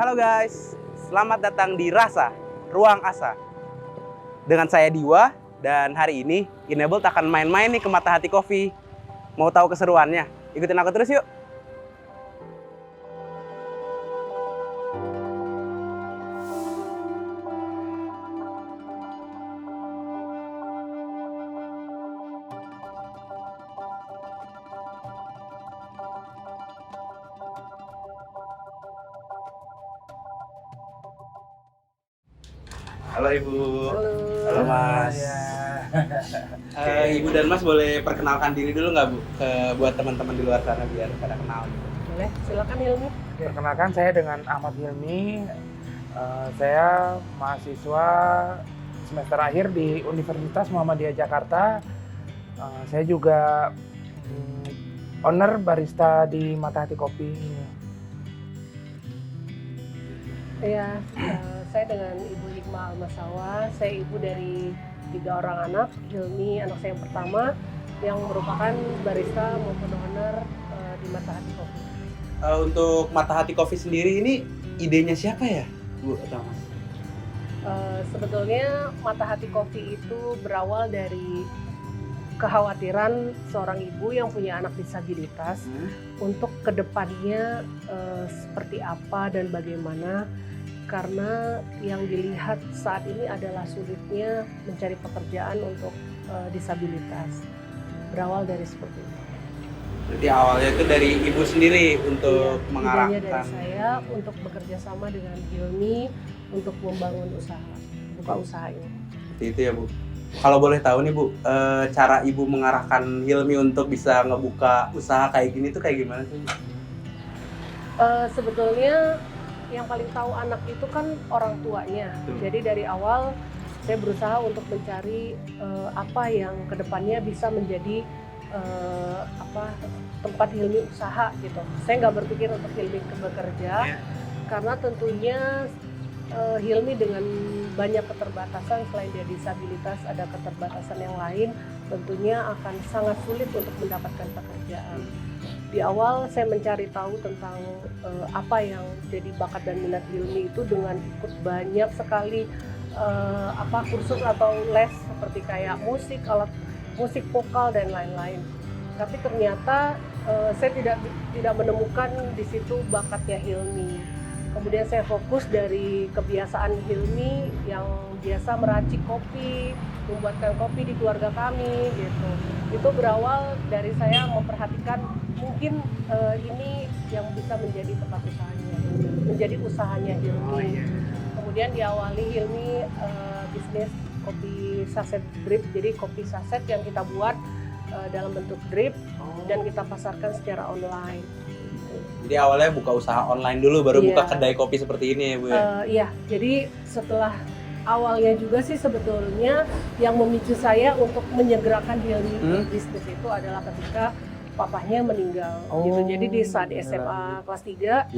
Halo guys, selamat datang di Rasa, Ruang Asa. Dengan saya Diwa, dan hari ini Enabled akan main-main nih ke Matahati Coffee. Mau tahu keseruannya? Ikutin aku terus yuk. Halo Ibu. Halo Mas. Ibu dan Mas boleh perkenalkan diri dulu nggak Bu? Buat teman-teman di luar sana biar pada kenal. Boleh, silakan Hilmi. Perkenalkan, saya dengan Ahmad Hilmi. Saya mahasiswa semester akhir di Universitas Muhammadiyah Jakarta. Saya juga owner barista di Matahati Coffee ini. Iya, saya dengan Ibu Hikmah Almasawa. Saya ibu dari 3 orang anak. Hilmi anak saya yang pertama, yang merupakan barista maupun owner di Matahati Coffee. Untuk Matahati Coffee sendiri ini idenya siapa ya, Bu atau Mas? Sebetulnya Matahati Coffee itu berawal dari kekhawatiran seorang ibu yang punya anak disabilitas untuk kedepannya seperti apa dan bagaimana, karena yang dilihat saat ini adalah sulitnya mencari pekerjaan untuk disabilitas. Berawal dari seperti itu. Jadi awalnya itu dari Ibu sendiri untuk Idenya mengarahkan. dari saya untuk bekerja sama dengan Hilmi untuk membangun usaha, buka usaha ini. Seperti itu ya Bu. Kalau boleh tahu nih Bu, cara Ibu mengarahkan Hilmi untuk bisa ngebuka usaha kayak gini tuh kayak gimana sih? Sebetulnya yang paling tahu anak itu kan orang tuanya. Jadi dari awal saya berusaha untuk mencari apa yang kedepannya bisa menjadi tempat Hilmi usaha gitu. Saya nggak berpikir untuk Hilmi bekerja, karena tentunya Hilmi dengan banyak keterbatasan, selain dia disabilitas ada keterbatasan yang lain, tentunya akan sangat sulit untuk mendapatkan pekerjaan. Di awal saya mencari tahu tentang apa yang jadi bakat dan minat Hilmi itu dengan ikut banyak sekali kursus atau les seperti kayak musik, alat musik vokal dan lain-lain. Tapi ternyata saya tidak menemukan di situ bakatnya Hilmi. Kemudian saya fokus dari kebiasaan Hilmi yang biasa meracik kopi, membuatkan kopi di keluarga kami gitu. Itu berawal dari saya memperhatikan mungkin ini yang bisa menjadi tempat usahanya, menjadi usahanya Hilmi. Kemudian diawali Hilmi bisnis kopi saset drip, jadi kopi saset yang kita buat dalam bentuk drip dan kita pasarkan secara online. Jadi awalnya buka usaha online dulu, baru buka kedai kopi seperti ini ya Bu ya? Iya, jadi setelah awalnya juga sih sebetulnya yang memicu saya untuk menyegerakan Hilmi bisnis itu adalah ketika papahnya meninggal gitu. Jadi di saat di SMA kelas 3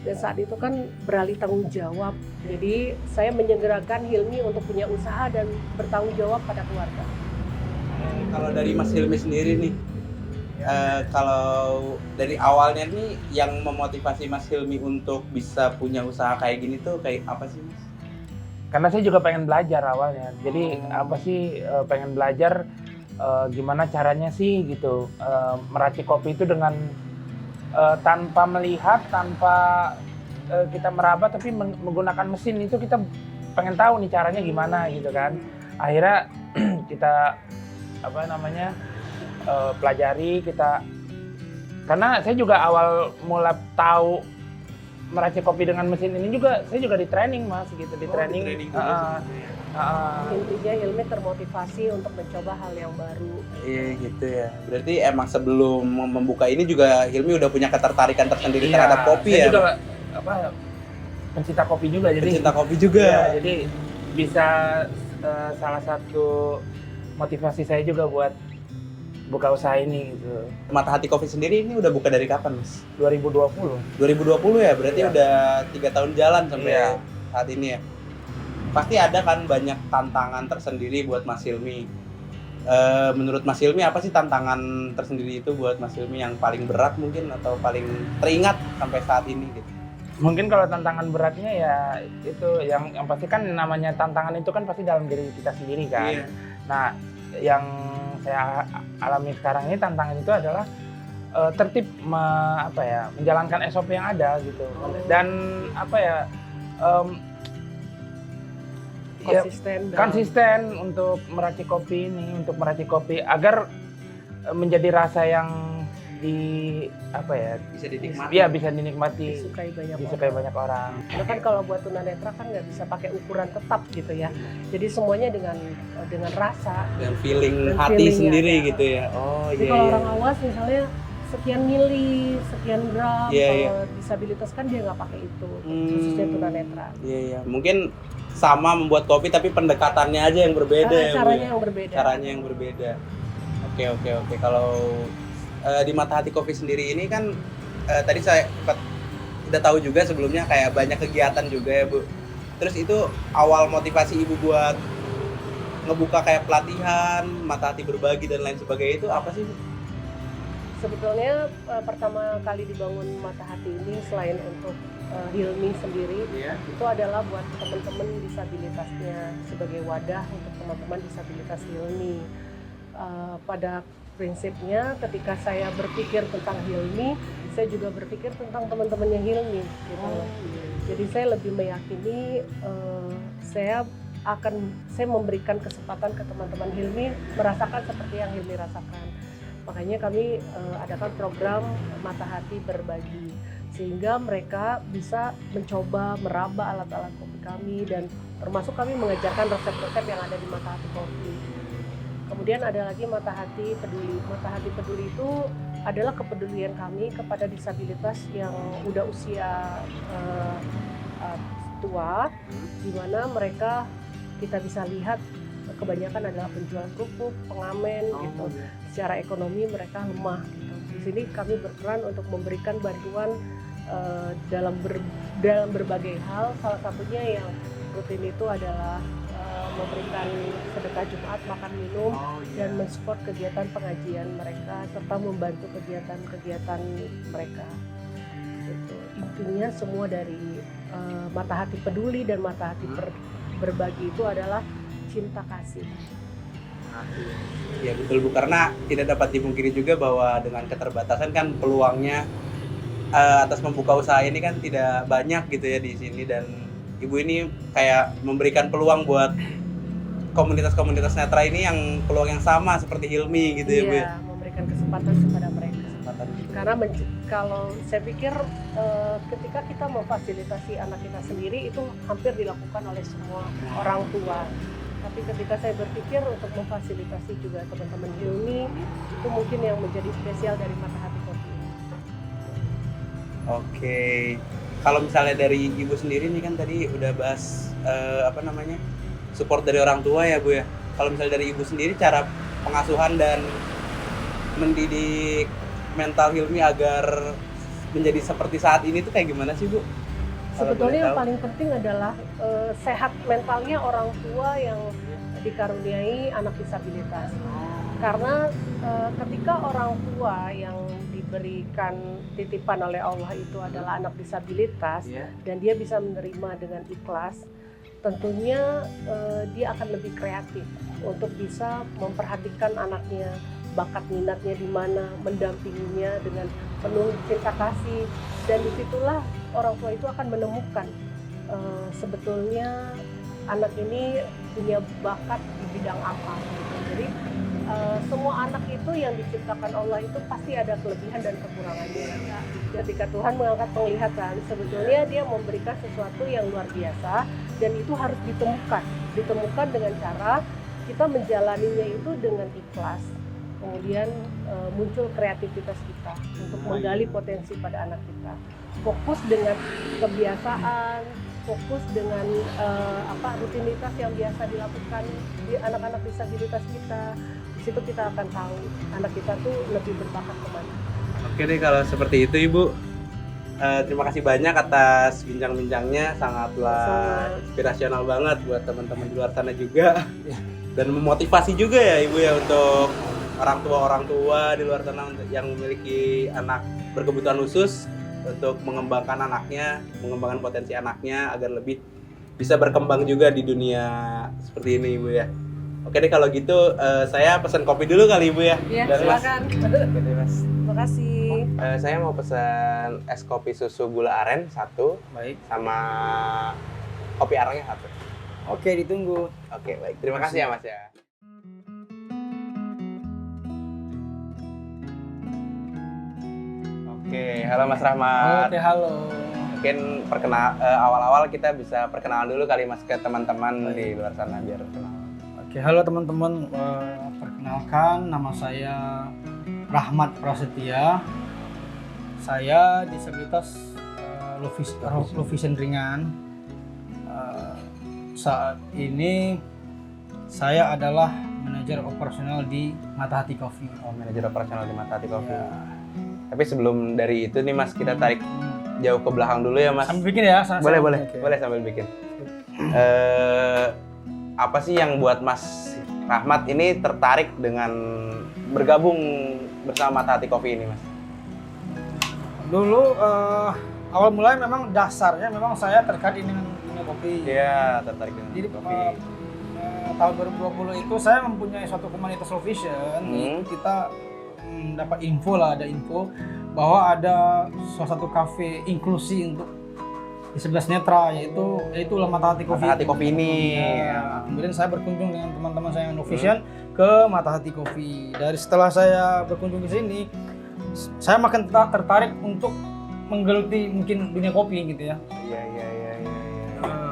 dan saat itu kan beralih tanggung jawab. Jadi saya menyegerakan Hilmi untuk punya usaha dan bertanggung jawab pada keluarga. Kalau dari Mas Hilmi sendiri nih, kalau dari awalnya nih yang memotivasi Mas Hilmi untuk bisa punya usaha kayak gini tuh kayak apa sih Mas? Karena saya juga pengen belajar awalnya. Jadi pengen belajar gimana caranya sih gitu meracik kopi itu dengan tanpa melihat, tanpa kita meraba, tapi menggunakan mesin itu kita pengen tahu nih caranya gimana gitu kan. Akhirnya kita pelajari, karena saya juga awal mulai tahu meracik kopi dengan mesin ini juga, saya juga di training Mas gitu, di training. Intinya Hilmi termotivasi untuk mencoba hal yang baru. Iya gitu ya. Berarti emang sebelum membuka ini juga Hilmi udah punya ketertarikan tersendiri terhadap kopi ya? Saya juga pencinta kopi juga. Pencinta kopi juga. Ya, jadi bisa salah satu motivasi saya juga buat buka usaha ini gitu. Matahati Coffee sendiri ini udah buka dari kapan Mas? 2020. 2020 ya? Berarti udah 3 tahun jalan sampai saat ini ya? Pasti ada kan banyak tantangan tersendiri buat Mas Hilmi. Menurut Mas Hilmi apa sih tantangan tersendiri itu buat Mas Hilmi yang paling berat mungkin atau paling teringat sampai saat ini gitu? Mungkin kalau tantangan beratnya ya itu yang pasti kan namanya tantangan itu kan pasti dalam diri kita sendiri kan. Iya. Nah, yang saya alami sekarang ini tantangan itu adalah tertib menjalankan SOP yang ada gitu. Dan konsisten untuk meracik kopi ini, agar menjadi rasa yang Bisa dinikmati. Ya bisa dinikmati, disukai banyak orang. Karena kan kalau buat tunanetra kan nggak bisa pakai ukuran tetap gitu ya. Jadi semuanya dengan rasa Dan feeling dan hati feelingnya sendiri ada. gitu ya. Oh Jadi iya. kalau Iya. orang awas misalnya sekian mili, sekian gram, Iya, kalau disabilitas kan dia nggak pakai itu, khususnya tunanetra. Iya, iya. Mungkin sama membuat kopi tapi pendekatannya aja yang berbeda ya, Bu, Caranya ya? yang berbeda. Caranya yang berbeda. Oke. Kalau di Matahati Coffee sendiri ini kan tadi saya udah tahu juga sebelumnya kayak banyak kegiatan juga ya, Bu. Terus itu awal motivasi Ibu buat ngebuka kayak pelatihan, Matahati Berbagi dan lain sebagainya itu apa sih, Bu? Sebetulnya pertama kali dibangun Matahati ini selain untuk Hilmi sendiri, itu adalah buat teman-teman disabilitasnya sebagai wadah untuk teman-teman disabilitas Hilmi. Pada prinsipnya ketika saya berpikir tentang Hilmi, saya juga berpikir tentang teman-temannya Hilmi gitu. Jadi saya lebih meyakini saya memberikan kesempatan ke teman-teman Hilmi merasakan seperti yang Hilmi rasakan. Makanya kami adakan program Matahati Berbagi, sehingga mereka bisa mencoba meraba alat-alat kopi kami, dan termasuk kami mengajarkan resep-resep yang ada di Matahati Kopi. Kemudian ada lagi Matahati Peduli. Matahati Peduli itu adalah kepedulian kami kepada disabilitas yang udah usia tua, di mana mereka kita bisa lihat kebanyakan adalah penjual kerupuk, pengamen gitu. Secara ekonomi mereka lemah gitu. Di sini kami berperan untuk memberikan bantuan dalam berbagai hal. Salah satunya yang rutin itu adalah memberikan sedekah Jumat, makan minum, dan mensupport kegiatan pengajian mereka serta membantu kegiatan-kegiatan mereka. Gitu. Intinya semua dari Matahati Peduli dan Matahati Berbagi itu adalah cinta kasih. Ya betul, Bu, karena tidak dapat dipungkiri juga bahwa dengan keterbatasan kan peluangnya atas membuka usaha ini kan tidak banyak gitu ya di sini, dan Ibu ini kayak memberikan peluang buat komunitas-komunitas netra ini yang peluang yang sama seperti Hilmi gitu ya, Bu. Iya, memberikan kesempatan kepada mereka. Karena kalau saya pikir ketika kita memfasilitasi anak kita sendiri itu hampir dilakukan oleh semua orang tua. Tapi ketika saya berpikir untuk memfasilitasi juga teman-teman Hilmi, itu mungkin yang menjadi spesial dari Matahati Kopi. Oke. Kalau misalnya dari Ibu sendiri nih kan tadi udah bahas support dari orang tua ya, Bu ya. Kalau misalnya dari Ibu sendiri cara pengasuhan dan mendidik mental Hilmi agar menjadi seperti saat ini tuh kayak gimana sih, Bu? Sebetulnya yang paling penting adalah sehat mentalnya orang tua yang dikaruniai anak disabilitas. Karena ketika orang tua yang diberikan titipan oleh Allah itu adalah anak disabilitas, dan dia bisa menerima dengan ikhlas, tentunya dia akan lebih kreatif untuk bisa memperhatikan anaknya, bakat minatnya di mana, mendampinginya dengan penuh cinta kasih, dan disitulah orang tua itu akan menemukan sebetulnya anak ini punya bakat di bidang apa gitu. Jadi semua anak itu yang diciptakan Allah itu pasti ada kelebihan dan kekurangannya. Ketika Tuhan mengangkat penglihatan, sebetulnya dia memberikan sesuatu yang luar biasa, dan itu harus ditemukan dengan cara kita menjalaninya itu dengan ikhlas. Kemudian muncul kreativitas kita untuk menggali potensi pada anak kita. Fokus dengan kebiasaan, fokus dengan rutinitas yang biasa dilakukan di anak-anak disabilitas kita. Di situ kita akan tahu anak kita tuh lebih berbakat kemana. Oke deh kalau seperti itu, Ibu. Terima kasih banyak atas bincang-bincangnya, sangatlah inspirasional banget buat teman-teman di luar sana juga. Dan memotivasi juga ya, Ibu ya, untuk orang tua di luar sana yang memiliki anak berkebutuhan khusus untuk mengembangkan anaknya, mengembangkan potensi anaknya agar lebih bisa berkembang juga di dunia seperti ini Ibu ya. Oke deh kalau gitu saya pesan kopi dulu kali Ibu ya. Iya, Dan Mas. silakan. Oke deh Mas. Terima kasih. Saya mau pesan es kopi susu gula aren 1 Baik. sama kopi arangnya 1. Oke, ditunggu. Oke baik. Terima kasih ya Mas ya. Oke, halo Mas Rahmat. Oke, halo. Mungkin awal-awal kita bisa perkenalan dulu kali Mas ke teman-teman di luar sana biar kenal. Oke, halo teman-teman. Perkenalkan, nama saya Rahmat Prasetya. Saya disabilitas low vision ringan. Saat ini saya adalah manajer operasional di Matahati Coffee. Oh, manajer operasional di Matahati Coffee. Ya. Tapi sebelum dari itu nih Mas, kita tarik jauh ke belakang dulu ya Mas. Sambil bikin ya? Boleh, boleh. Oke. Boleh sambil bikin. Apa sih yang buat Mas Rahmat ini tertarik dengan bergabung bersama Matahati Coffee ini Mas? Dulu awal mulai memang dasarnya memang saya terkait dengan dunia kopi. Iya, tertarik dengan Jadi kopi. tahun 2020 itu saya mempunyai suatu komunitas low vision. Itu kita dapat ada info bahwa ada salah satu kafe inklusi untuk disabilitas netra yaitu Matahati Coffee. Matahati Coffee ini. Ya. Kemudian saya berkunjung dengan teman-teman saya yang low vision ke Matahati Coffee. Dari setelah saya berkunjung ke sini, saya makin tertarik untuk menggeluti mungkin dunia kopi gitu ya. Iya.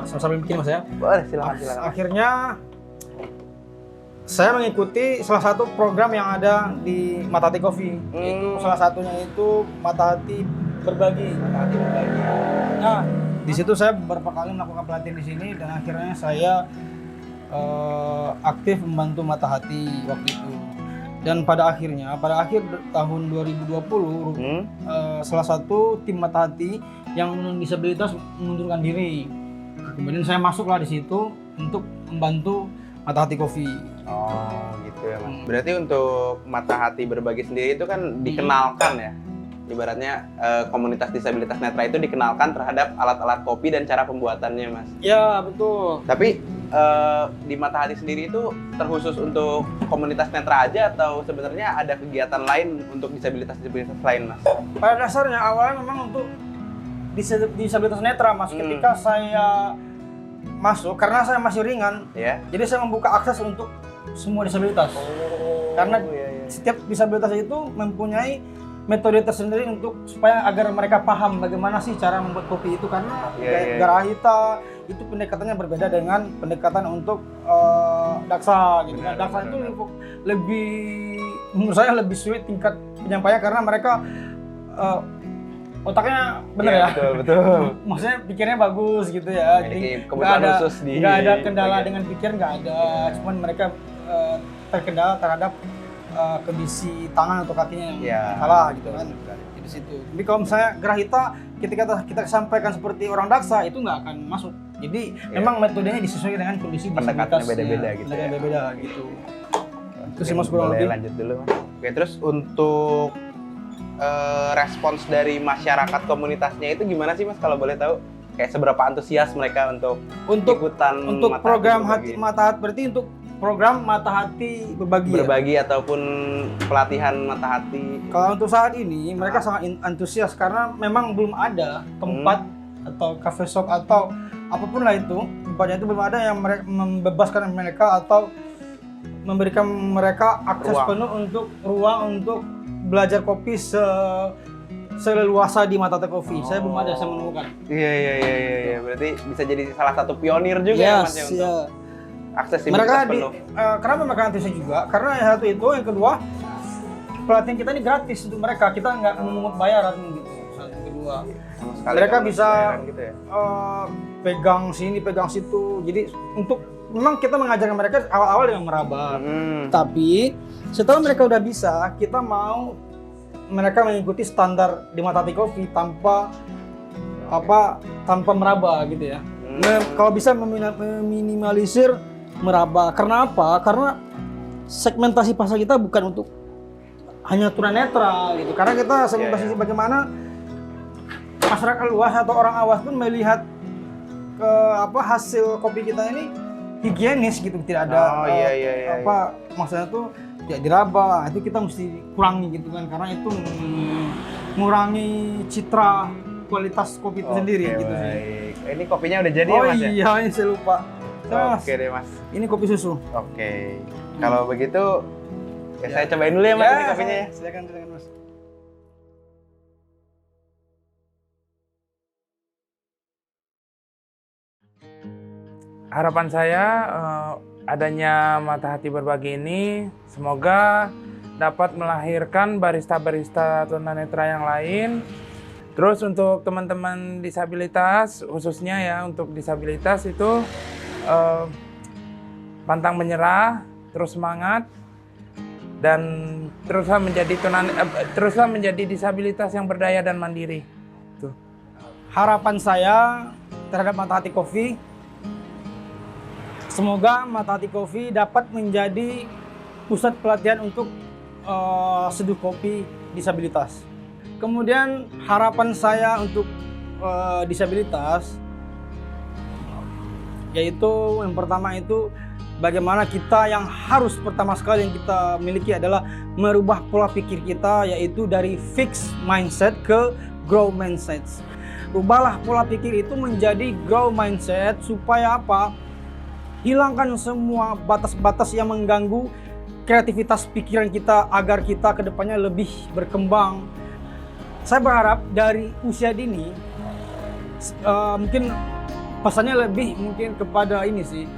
Sambil bikin Mas ya. Boleh, silakan. Akhirnya saya mengikuti salah satu program yang ada di Matahati Coffee. Itu salah satunya itu Matahati Berbagi. Matahati Berbagi. Nah, di situ saya beberapa kali melakukan pelatihan di sini dan akhirnya saya aktif membantu Matahati waktu itu. Dan pada akhir tahun 2020 salah satu tim Matahati yang disabilitas mengundurkan diri. Kemudian saya masuklah di situ untuk membantu Matahati Coffee. Oh gitu ya Mas. Berarti untuk Matahati Berbagi sendiri itu kan dikenalkan ya. Ibaratnya komunitas disabilitas netra itu dikenalkan terhadap alat-alat kopi dan cara pembuatannya Mas. Ya betul. Tapi di Matahati sendiri itu terkhusus untuk komunitas netra aja atau sebenarnya ada kegiatan lain untuk disabilitas lain Mas? Pada dasarnya awalnya memang untuk disabilitas netra Mas. Ketika saya masuk karena saya masih ringan, jadi saya membuka akses untuk semua disabilitas. Karena setiap disabilitas itu mempunyai metode tersendiri supaya agar mereka paham bagaimana sih cara membuat kopi itu, karena Garahita itu pendekatannya berbeda dengan pendekatan untuk daksa gitu. Nah, daksa itu lebih menurut saya lebih sulit tingkat penyampaian karena mereka otaknya bener ya. Betul. Maksudnya pikirnya bagus gitu ya. Jadi nggak ada kendala dengan pikir, nggak ada. Cuman mereka terkendala terhadap kondisi tangan atau kakinya yang salah gitu kan. Di situ. Tapi kalau misalnya Garahita ketika kita sampaikan seperti orang daksa itu nggak akan masuk. Jadi memang metodenya disesuaikan dengan kondisi disabilitas. Beda-beda gitu. Beda-beda gitu. Terus Mas kurang lebih. Lanjut dulu Mas. Oke, terus untuk respons dari masyarakat komunitasnya itu gimana sih Mas kalau boleh tahu? Kayak seberapa antusias mereka untuk ikutan untuk Matahati program Berbagi? Matahati, berarti untuk program Matahati Berbagi ya? Ataupun pelatihan Matahati. Kalau untuk saat ini mereka sangat antusias karena memang belum ada tempat atau cafe shop atau apapun lah itu, tempatnya itu belum ada yang membebaskan mereka atau memberikan mereka akses penuh untuk ruang untuk belajar kopi seleluasa di Matahati Coffee. Saya belum ada, saya menemukan. Iya. Berarti bisa jadi salah satu pionir juga ya Mas ya untuk aksesibilitas penuh. Kenapa mereka antusias juga? Karena yang satu itu, yang kedua pelatihan kita ini gratis untuk mereka. Kita nggak memungut bayaran gitu. Satu kedua. Mereka bisa gitu ya? pegang sini, pegang situ. Jadi untuk memang kita mengajarkan mereka awal-awal dengan meraba. Tapi setelah mereka udah bisa, kita mau mereka mengikuti standar di Matahati Coffee tanpa meraba gitu ya. Kalau bisa meminimalisir meraba. Karena apa? Karena segmentasi pasar kita bukan untuk hanya tunanetra gitu. Karena kita segmentasi bagaimana masyarakat luas atau orang awas pun melihat ke hasil kopi kita ini higienis gitu, tidak ada maksudnya tuh tidak diraba. Itu kita mesti kurangi gitu kan, karena itu mengurangi citra kualitas kopi itu sendiri gitu sih. Ini kopinya udah jadi ya Mas ya? Iya, ini saya lupa. Oke deh Mas. Ini kopi susu. Oke. Kalau begitu ya saya cobain dulu ya Mas ini kopinya ya. Silakan Mas. Harapan saya adanya Mata Hati Berbagi ini semoga dapat melahirkan barista-barista tunanetra yang lain. Terus untuk teman-teman disabilitas, khususnya ya untuk disabilitas itu pantang menyerah, terus semangat, dan teruslah menjadi disabilitas yang berdaya dan mandiri. Tuh. Harapan saya terhadap Mata Hati Coffee, semoga Mata Hati Coffee dapat menjadi pusat pelatihan untuk seduh kopi disabilitas. Kemudian harapan saya untuk disabilitas, yaitu yang pertama itu bagaimana kita yang harus pertama sekali yang kita miliki adalah merubah pola pikir kita, yaitu dari fixed mindset ke grow mindset. Rubahlah pola pikir itu menjadi grow mindset supaya apa? Hilangkan semua batas-batas yang mengganggu kreativitas pikiran kita agar kita kedepannya lebih berkembang. Saya berharap dari usia dini, mungkin pesannya lebih mungkin kepada ini sih,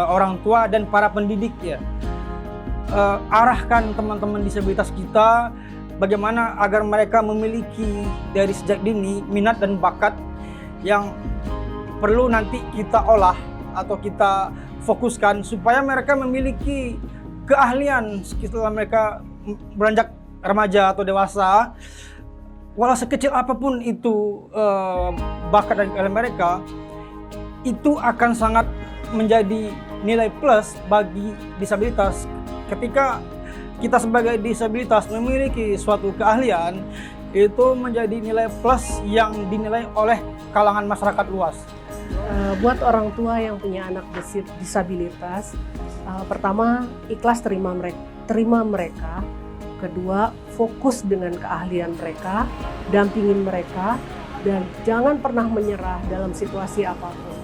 orang tua dan para pendidik ya. Arahkan teman-teman disabilitas kita bagaimana agar mereka memiliki dari sejak dini minat dan bakat yang perlu nanti kita olah atau kita fokuskan supaya mereka memiliki keahlian setelah mereka beranjak remaja atau dewasa. Walau sekecil apapun itu bakat dan keahlian mereka, itu akan sangat menjadi nilai plus bagi disabilitas. Ketika kita sebagai disabilitas memiliki suatu keahlian, itu menjadi nilai plus yang dinilai oleh kalangan masyarakat luas. Buat orang tua yang punya anak disabilitas, pertama ikhlas terima mereka. Kedua, fokus dengan keahlian mereka, dampingin mereka, dan jangan pernah menyerah dalam situasi apapun.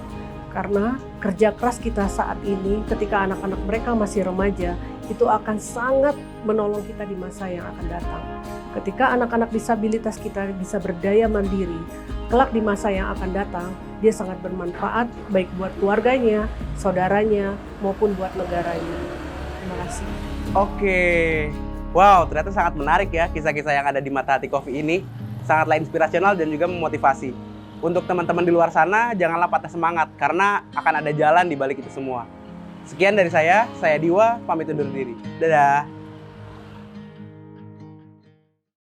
Karena kerja keras kita saat ini ketika anak-anak mereka masih remaja, itu akan sangat menolong kita di masa yang akan datang. Ketika anak-anak disabilitas kita bisa berdaya mandiri, kelak di masa yang akan datang, dia sangat bermanfaat baik buat keluarganya, saudaranya, maupun buat negaranya. Terima kasih. Oke. Wow, ternyata sangat menarik ya kisah-kisah yang ada di Mata Hati Coffee ini. Sangatlah inspirasional dan juga memotivasi. Untuk teman-teman di luar sana, janganlah patah semangat karena akan ada jalan di balik itu semua. Sekian dari saya Diwa, pamit undur diri. Dadah.